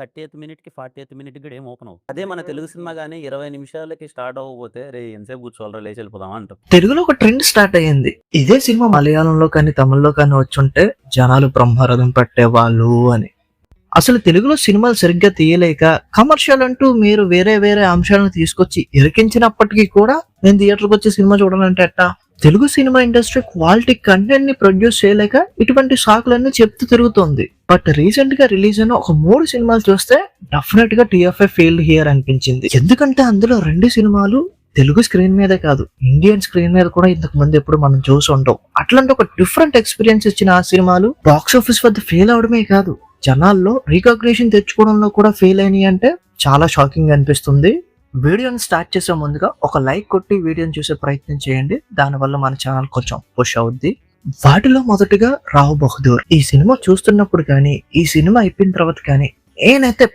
30th మినిట్‌కి, 40th మినిట్‌కి కూడా ఏం open అవ్వవు. అదే మన తెలుగు సినిమా గాని 20 నిమిషాలకి స్టార్ట్ అవ్వకపోతే, "రేయ్! ఎంతసేపు కూర్చోవాలిరా లేచి వెళ్ళిపోదామా" అంటాం. తెలుగులో ఒక ట్రెండ్ స్టార్ట్ అయ్యింది. ఇదే సినిమా మలయాళంలో కానీ, తమిళ్‌లో కానీ వచ్చుంటే జనాలు బ్రహ్మరథం పట్టేవాళ్ళు అని. అసలు తెలుగులో సినిమాలు సరిగ్గా తీయలేక కమర్షియల్ అంటూ మీరు వేరే వేరే అంశాలను తీసుకొచ్చి ఇరికించినప్పటికీ కూడా నేను థియేటర్‌కి వచ్చి సినిమా చూడాలంటే ఎట్టా? Telugu cinema industry quality content ని ప్రొడ్యూస్ చేయలేక ఇటువంటి సాకులన్నీ చెప్తూ తిరుగుతోంది. బట్ రీసెంట్ గా రిలీజ్ అయిన ఒక 3 సినిమాలు చూస్తే డెఫినెట్ గా టీఎఫ్ఐ ఫెయిల్డ్ హియర్ అనిపించింది. ఎందుకంటే అందులో 2 సినిమాలు తెలుగు స్క్రీన్ మీదే కాదు, ఇండియన్ స్క్రీన్ మీద కూడా ఇంతకు ముందు ఎప్పుడు మనం చూసి ఉంటాం. అట్లాంటి ఒక డిఫరెంట్ ఎక్స్పీరియన్స్ ఇచ్చిన ఆ సినిమాలు బాక్స్ ఆఫీస్ వద్ద ఫెయిల్ అవడమే కాదు, జనాల్లో రికగ్నిషన్ తెచ్చుకోవడంలో కూడా ఫెయిల్ అయినాయి అంటే చాలా షాకింగ్ అనిపిస్తుంది. వీడియోని స్టార్ట్ చేసే ముందుగా ఒక లైక్ కొట్టి వీడియోని చూసే ప్రయత్నం చేయండి. దానివల్ల మన ఛానల్ కొంచెం పుష్ అవుద్ది. వాటిలో మొదటిగా రావ్ బహదూర్. ఈ సినిమా చూస్తున్నప్పుడు కానీ, ఈ సినిమా అయిపోయిన తర్వాత కానీ నేనైతే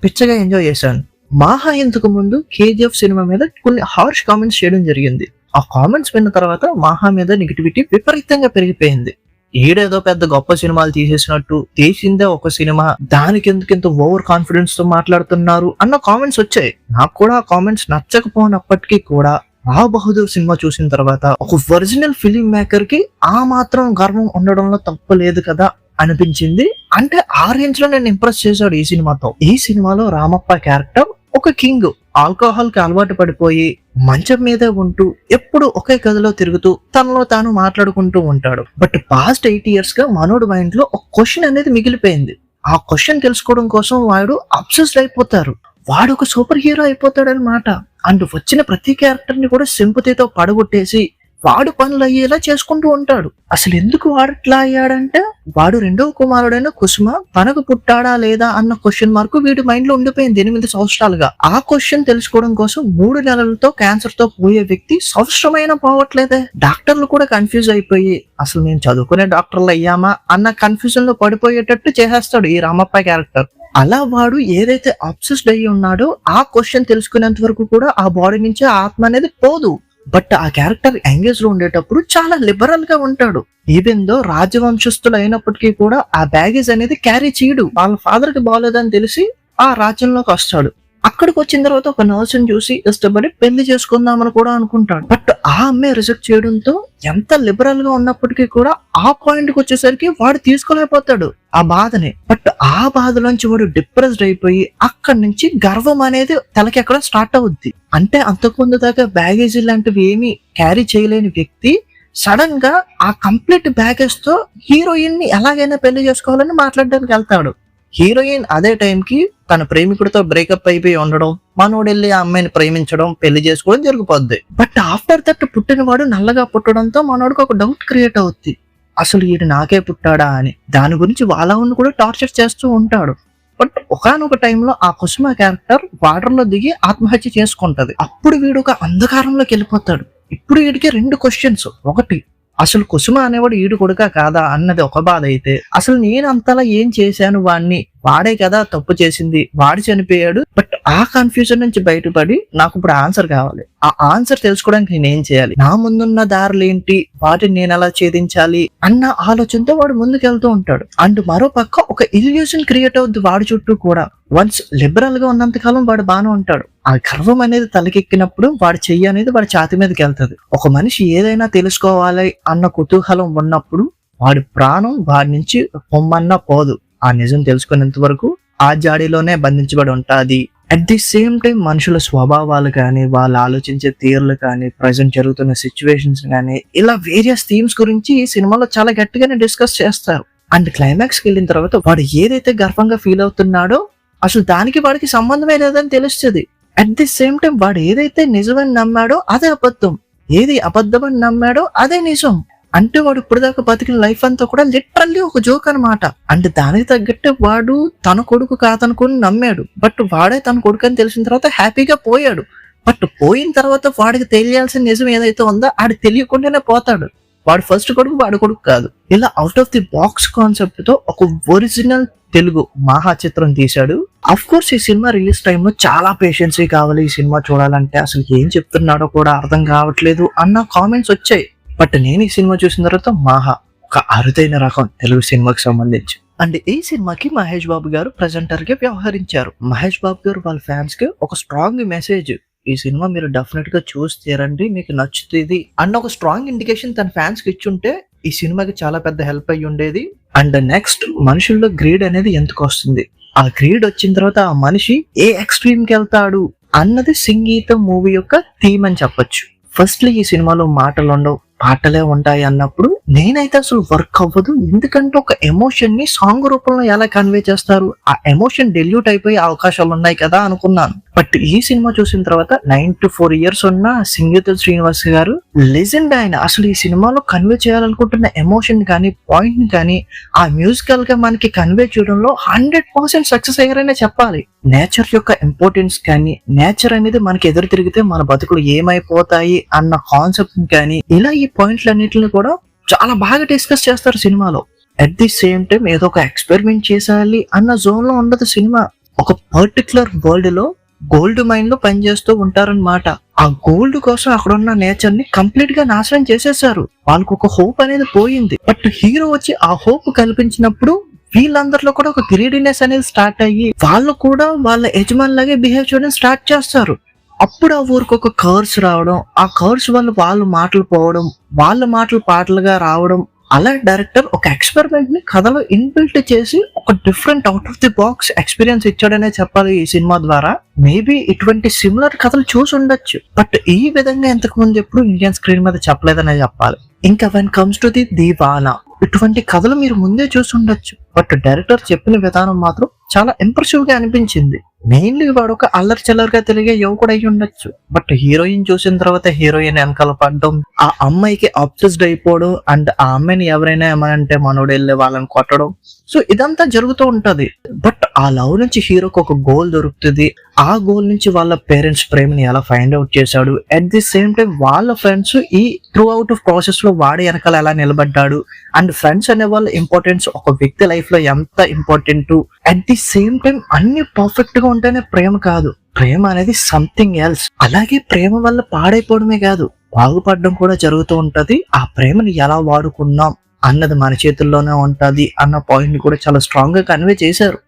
పిచ్చగా ఎంజాయ్ చేశాను. మాహా ఇంతకు ముందు కేజీఎఫ్ సినిమా మీద కొన్ని హార్ష్ కామెంట్స్ చేయడం జరిగింది. ఆ కామెంట్స్ విన్న తర్వాత మాహా మీద నెగిటివిటీ విపరీతంగా పెరిగిపోయింది. ఈడేదో పెద్ద గొప్ప సినిమాలు తీసేసినట్టు, తీసిందే ఒక సినిమా, దానికి ఎందుకింత ఓవర్ కాన్ఫిడెన్స్ తో మాట్లాడుతున్నారు అన్న కామెంట్స్ వచ్చాయి. నాకు కూడా ఆ కామెంట్స్ నచ్చకపోయినప్పటికీ కూడా రావ్ బహదూర్ సినిమా చూసిన తర్వాత ఒక ఒరిజినల్ ఫిలిం మేకర్ కి ఆ మాత్రం గర్వం ఉండడంలో తప్పు లేదు కదా అనిపించింది. అంటే ఆ రేంజ్ లో నేను ఇంప్రెస్ చేశాడు ఈ సినిమాతో. ఈ సినిమాలో రామప్ప క్యారెక్టర్ ఒక కింగ్, ఆల్కహాల్ కి అలవాటు పడిపోయి మంచం మీదే ఉంటూ ఎప్పుడు ఒకే గదిలో తిరుగుతూ తనలో తాను మాట్లాడుకుంటూ ఉంటాడు. బట్ పాస్ట్ 8 years గా మనోడు మైండ్ లో ఒక క్వశ్చన్ అనేది మిగిలిపోయింది. ఆ క్వశ్చన్ తెలుసుకోవడం కోసం వాడు అబ్సెస్డ్ అయిపోతారు. వాడు ఒక సూపర్ హీరో అయిపోతాడు అన్నమాట. అండ్ వచ్చిన ప్రతి క్యారెక్టర్ ని కూడా సింపతితో పడగొట్టేసి వాడు పనులు అయ్యేలా చేసుకుంటూ ఉంటాడు. అసలు ఎందుకు వాడు ఇట్లా అయ్యాడంటే, వాడు రెండవ కుమారుడైన కుసుమ తనకు పుట్టాడా లేదా అన్న క్వశ్చన్ మార్క్ వీడి మైండ్ లో ఉండిపోయింది 8 సంవత్సరాలుగా. ఆ క్వశ్చన్ తెలుసుకోవడం కోసం 3 నెలలతో క్యాన్సర్ తో పోయే వ్యక్తి సంవత్సరమైనా పోవట్లేదే. డాక్టర్లు కూడా కన్ఫ్యూజ్ అయిపోయి అసలు నేను చదువుకునే డాక్టర్లు అయ్యామా అన్న కన్ఫ్యూజన్ లో పడిపోయేటట్టు చేసేస్తాడు ఈ రామప్ప క్యారెక్టర్. అలా వాడు ఏదైతే అబ్సెస్డ్ అయ్యి ఉన్నాడో ఆ క్వశ్చన్ తెలుసుకునేంత వరకు కూడా ఆ బాడీ నుంచి ఆత్మ అనేది పోదు. బట్ ఆ క్యారెక్టర్ ఎంగేజ్ లో ఉండేటప్పుడు చాలా లిబరల్ గా ఉంటాడు. ఈవెన్ దో రాజవంశస్థులు అయినప్పటికీ కూడా ఆ బ్యాగేజ్ అనేది క్యారీ చేయడు. వాళ్ళ ఫాదర్ కి బాగోలేదని తెలిసి ఆ రాజ్యంలోకి వస్తాడు. అక్కడికి వచ్చిన తర్వాత ఒక నర్సుని చూసి ఇష్టపడి పెళ్లి చేసుకుందామని కూడా అనుకుంటాడు. బట్ ఆ అమ్మాయి రిజెక్ట్ చేయడంతో ఎంత లిబరల్ గా ఉన్నప్పటికీ కూడా ఆ పాయింట్ కి వచ్చేసరికి వాడు తీసుకోలేకపోతాడు ఆ బాధని. బట్ ఆ బాధలోంచి వాడు డిప్రెస్డ్ అయిపోయి అక్కడి నుంచి గర్వం అనేది తలకెక్కడ స్టార్ట్ అవుద్ది. అంటే అంతకుముందు దాకా బ్యాగేజీ లాంటివి ఏమీ క్యారీ చేయలేని వ్యక్తి సడన్ గా ఆ కంప్లీట్ బ్యాగేజ్ తో హీరోయిన్ ని ఎలాగైనా పెళ్లి చేసుకోవాలని మాట్లాడడానికి వెళ్తాడు. హీరోయిన్ అదే టైంకి తన ప్రేమికుడితో బ్రేకప్ అయిపోయి ఉండడం, మనోడెళ్ళి ఆ అమ్మాయిని ప్రేమించడం, పెళ్లి చేసుకోవడం జరిగిపోద్ది. బట్ ఆఫ్టర్ దట్ పుట్టినవాడు నల్లగా పుట్టడంతో మనోడికి ఒక డౌట్ క్రియేట్ అవుద్ది, అసలు ఈడు నాకే పుట్టాడా అని. దాని గురించి వాళ్ళని కూడా టార్చర్ చేస్తూ ఉంటాడు. బట్ ఒకానొక టైంలో ఆ కుసుమ క్యారెక్టర్ వాటర్ లో దిగి ఆత్మహత్య చేసుకుంటది. అప్పుడు వీడు ఒక అంధకారంలోకి వెళ్ళిపోతాడు. ఇప్పుడు వీడికి 2 క్వశ్చన్స్. ఒకటి, అసలు కుసుమ అనేవాడు ఈడు కొడుకా కాదా అన్నది ఒక బాధ అయితే, అసలు నేను అంతలా ఏం చేశాను వాడిని, వాడే కదా తప్పు చేసింది, వాడు చనిపోయాడు. బట్ ఆ కన్ఫ్యూజన్ నుంచి బయటపడి నాకు ఇప్పుడు ఆన్సర్ కావాలి. ఆ ఆన్సర్ తెలుసుకోవడానికి నేనేం చేయాలి, నా ముందున్న దారులు ఏంటి, వాటిని నేను ఎలా ఛేదించాలి అన్న ఆలోచనతో వాడు ముందుకెళ్తూ ఉంటాడు. అండ్ మరో పక్క ఒక ఇల్యూషన్ క్రియేట్ అవుద్ది వాడి చుట్టూ కూడా. వన్స్ లిబరల్ గా ఉన్నంత కాలం వాడు బాగానే ఉంటాడు. ఆ గర్వం అనేది తలకెక్కినప్పుడు వాడి చెయ్యి అనేది వాడి ఛాతి మీదకి వెళ్తుంది. ఒక మనిషి ఏదైనా తెలుసుకోవాలి అన్న కుతూహలం ఉన్నప్పుడు వాడి ప్రాణం వాడి నుంచి పొమ్మన్నా పోదు. ఆ నిజం తెలుసుకునేంత వరకు ఆ జాడీలోనే బంధించబడి ఉంటాది. అట్ ది సేమ్ టైం మనుషుల స్వభావాలు కానీ, వాళ్ళు ఆలోచించే తీరులు కానీ, ప్రజెంట్ జరుగుతున్న సిచ్యువేషన్స్ కానీ, ఇలా వేరియస్ థీమ్స్ గురించి ఈ సినిమాలో చాలా గట్టిగానే డిస్కస్ చేస్తారు. అండ్ క్లైమాక్స్కి వెళ్ళిన తర్వాత వాడు ఏదైతే గర్వంగా ఫీల్ అవుతున్నాడో అసలు దానికి వాడికి సంబంధమే లేదని తెలుస్తుంది. అట్ ది సేమ్ టైం వాడు ఏదైతే నిజమని నమ్మాడో అదే అబద్ధం, ఏది అబద్ధమని నమ్మాడో అదే నిజం. అంటే వాడు ఇప్పుడు దాకా బతికిన లైఫ్ అంతా కూడా లిటరల్లీ ఒక జోక్ అనమాట. అంటే దానికి తగ్గట్టు వాడు తన కొడుకు కాదనుకుని నమ్మాడు. బట్ వాడే తన కొడుకు అని తెలిసిన తర్వాత హ్యాపీగా పోయాడు. బట్ పోయిన తర్వాత వాడికి తెలియాల్సిన నిజం ఏదైతే ఉందో ఆడి తెలియకుండానే పోతాడు. వాడు ఫస్ట్ కొడుకు వాడు కొడుకు కాదు. ఇలా out of the box concept తో ఒక ఒరిజినల్ తెలుగు మహా చిత్రం తీశాడు. అఫ్ కోర్స్ ఈ సినిమా రిలీజ్ టైంలో చాలా పేషెన్సీ కావాలి, ఈ సినిమా చూడాలంటే అసలు ఏం చెప్తున్నాడో కూడా అర్థం కావట్లేదు అన్న కామెంట్స్ వచ్చాయి. బట్ నేను ఈ సినిమా చూసిన తర్వాత మహా ఒక అరుదైన రకం తెలుగు సినిమాకి సంబంధించి అండ్ ఈ సినిమాకి మహేష్ బాబు గారు ప్రెజెంటర్ గా వ్యవహరించారు. మహేష్ బాబు గారు వాళ్ళ ఫ్యాన్స్ కి ఒక స్ట్రాంగ్ మెసేజ్, ఈ సినిమా మీరు డెఫినెట్ గా చూసి తీరండి, మీకు నచ్చుతుంది అన్న ఒక స్ట్రాంగ్ ఇండికేషన్ తన ఫ్యాన్స్ కి ఇచ్చుంటే ఈ సినిమాకి చాలా పెద్ద హెల్ప్ అయ్యి ఉండేది. అండ్ నెక్స్ట్ మనుషుల్లో గ్రీడ్ అనేది ఎందుకు వస్తుంది, ఆ గ్రీడ్ వచ్చిన తర్వాత ఆ మనిషి ఏ ఎక్స్ట్రీమ్ కి వెళ్తాడు అన్నది సంగీతం మూవీ యొక్క థీమ్ అని చెప్పొచ్చు. ఫస్ట్లీ ఈ సినిమాలో మాటలు ఉండవు, పాటలే ఉంటాయి అన్నప్పుడు నేనైతే అసలు వర్క్ అవ్వదు. ఎందుకంటే ఒక ఎమోషన్ ని సాంగ్ రూపంలో ఎలా కన్వే చేస్తారు, ఆ ఎమోషన్ డెల్యూట్ అయిపోయే అవకాశాలు ఉన్నాయి కదా అనుకున్నాను. బట్ ఈ సినిమా చూసిన తర్వాత 94 years ఉన్న సంగీత శ్రీనివాస్ గారు లెజెండ్. ఆయన అసలు ఈ సినిమాలో కన్వే చేయాలనుకుంటున్న ఎమోషన్ కానీ పాయింట్ కానీ ఆ మ్యూజికల్ గా మనకి కన్వే చేయడంలో 100% సక్సెస్ అయ్యారనే చెప్పాలి. నేచర్ యొక్క ఇంపార్టెన్స్ కానీ, నేచర్ అనేది మనకి ఎదురు తిరిగితే మన బతుకులు ఏమైపోతాయి అన్న కాన్సెప్ట్ కానీ, ఇలా ఈ పాయింట్లన్నిటిని కూడా చాలా బాగా డిస్కస్ చేస్తారు సినిమాలో. అట్ ది సేమ్ టైం ఏదో ఒక ఎక్స్పెరిమెంట్ చేసేయాలి అన్న జోన్ లో ఉండదు సినిమా. ఒక పర్టికులర్ వరల్డ్ లో గోల్డ్ మైన్ లో పనిచేస్తూ ఉంటారన్నమాట. ఆ గోల్డ్ కోసం అక్కడ ఉన్న నేచర్ ని కంప్లీట్ గా నాశనం చేసేసారు. వాళ్ళకు ఒక హోప్ అనేది పోయింది. బట్ హీరో వచ్చి ఆ హోప్ కల్పించినప్పుడు వీళ్ళందరిలో కూడా ఒక గ్రీడీనెస్ అనేది స్టార్ట్ అయ్యి వాళ్ళు కూడా వాళ్ళ యజమాని లాగే బిహేవ్ చేయడం స్టార్ట్ చేస్తారు. అప్పుడు ఆ ఊరికి ఒక కర్స్ రావడం, ఆ కర్స్ వల్ల వాళ్ళ మాటలు పోవడం, వాళ్ళ మాటలు పాటలుగా రావడం, అలా డైరెక్టర్ ఒక ఎక్స్పెరిమెంట్ ని కథలో ఇన్బిల్ట్ చేసి ఒక different out of the box experience ఇచ్చాడనే చెప్పాలి ఈ సినిమా ద్వారా. మేబీ ఇటువంటి సిమిలర్ కథలు చూసి ఉండొచ్చు, బట్ ఈ విధంగా ఇంతకు ముందు ఎప్పుడు ఇండియన్ స్క్రీన్ మీద చెప్పలేదనే చెప్పాలి. ఇంకా when comes to the Deewana, ఇటువంటి కథలు మీరు ముందే చూసి ఉండొచ్చు, బట్ డైరెక్టర్ చెప్పిన విధానం మాత్రం చాలా ఇంప్రెసివ్ గా అనిపించింది. మెయిన్లీ వాడు ఒక అల్లరి చిల్లరగా తెలిగే యువకుడు అయి ఉండొచ్చు, బట్ హీరోయిన్ చూసిన తర్వాత హీరోయిన్ వెనకాల పడడం, ఆ అమ్మాయికి అబ్సెస్డ్ అయిపోవడం, అండ్ ఆ అమ్మాయిని ఎవరైనా ఏమనంటే మనోడు వెళ్ళి వాళ్ళని కొట్టడం, సో ఇదంతా జరుగుతూ ఉంటది. బట్ ఆ లవ్ నుంచి హీరోకి ఒక గోల్ దొరుకుతుంది. ఆ గోల్ నుంచి వాళ్ళ పేరెంట్స్ ప్రేమని ఎలా ఫైండ్ అవుట్ చేశాడు, అట్ ది సేమ్ టైం వాళ్ళ ఫ్రెండ్స్ ఈ త్రూ అవుట్ ఆఫ్ ప్రాసెస్ లో వాడి వెనకాల ఎలా నిలబడ్డాడు, అండ్ ఫ్రెండ్స్ అనే వాళ్ళ ఇంపార్టెన్స్ ఒక వ్యక్తి లైఫ్ లో ఎంత important. At the same time అన్ని పర్ఫెక్ట్ గా ఉంటేనే ప్రేమ కాదు, ప్రేమ అనేది సంథింగ్ ఎల్స్. అలాగే ప్రేమ వల్ల పాడైపోవడమే కాదు, బాగుపడడం కూడా జరుగుతూ ఉంటది. ఆ ప్రేమని ఎలా వాడుకున్నాం అన్నది మన చేతుల్లోనే ఉంటది అన్న పాయింట్ ని కూడా చాలా స్ట్రాంగ్ గా కన్వే చేశారు.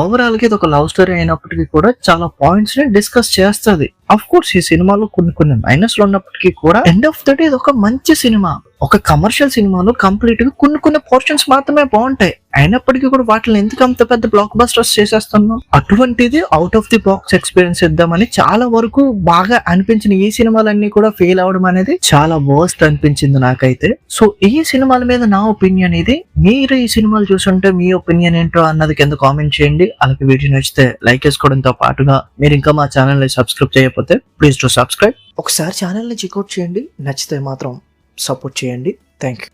ఓవరాల్ గా ఇది ఒక లవ్ స్టోరీ అయినప్పటికీ కూడా చాలా పాయింట్స్ ని డిస్కస్ చేస్తుంది. అఫ్ కోర్స్ ఈ సినిమాలో కొన్ని మైనస్లు ఉన్నప్పటికీ కూడా ఎండ్ ఆఫ్ ద డే ఇది ఒక మంచి సినిమా. ఒక కమర్షియల్ సినిమాలో కంప్లీట్ గా కొన్ని పోర్షన్స్ మాత్రమే బాగుంటాయి, అయినప్పటికీ కూడా వాటిని ఎందుకు అంత పెద్ద బ్లాక్ బస్టర్స్ చేసేస్తున్నాం. అటువంటిది out of the box experience ఇద్దామని చాలా వరకు బాగా అనిపించిన ఈ సినిమాలన్నీ కూడా ఫెయిల్ అవడం అనేది చాలా వర్స్ట్ అనిపించింది నాకైతే. సో ఈ సినిమాల మీద నా ఒపీనియన్ ఇది. మీరు ఈ సినిమాలు చూసుంటే మీ ఒపీనియన్ ఏంటో అన్నది కింద కామెంట్ చేయండి. అలాగే వీడియో నచ్చితే లైక్ చేసుకోవడంతో పాటుగా మీరు ఇంకా మా ఛానల్ ని సబ్స్క్రైబ్ చేయకపోతే ప్లీజ్ టు సబ్స్క్రైబ్. ఒకసారి ఛానల్ ని చెక్అవుట్ చేయండి, నచ్చితే మాత్రం సపోర్ట్ చేయండి. Thank you.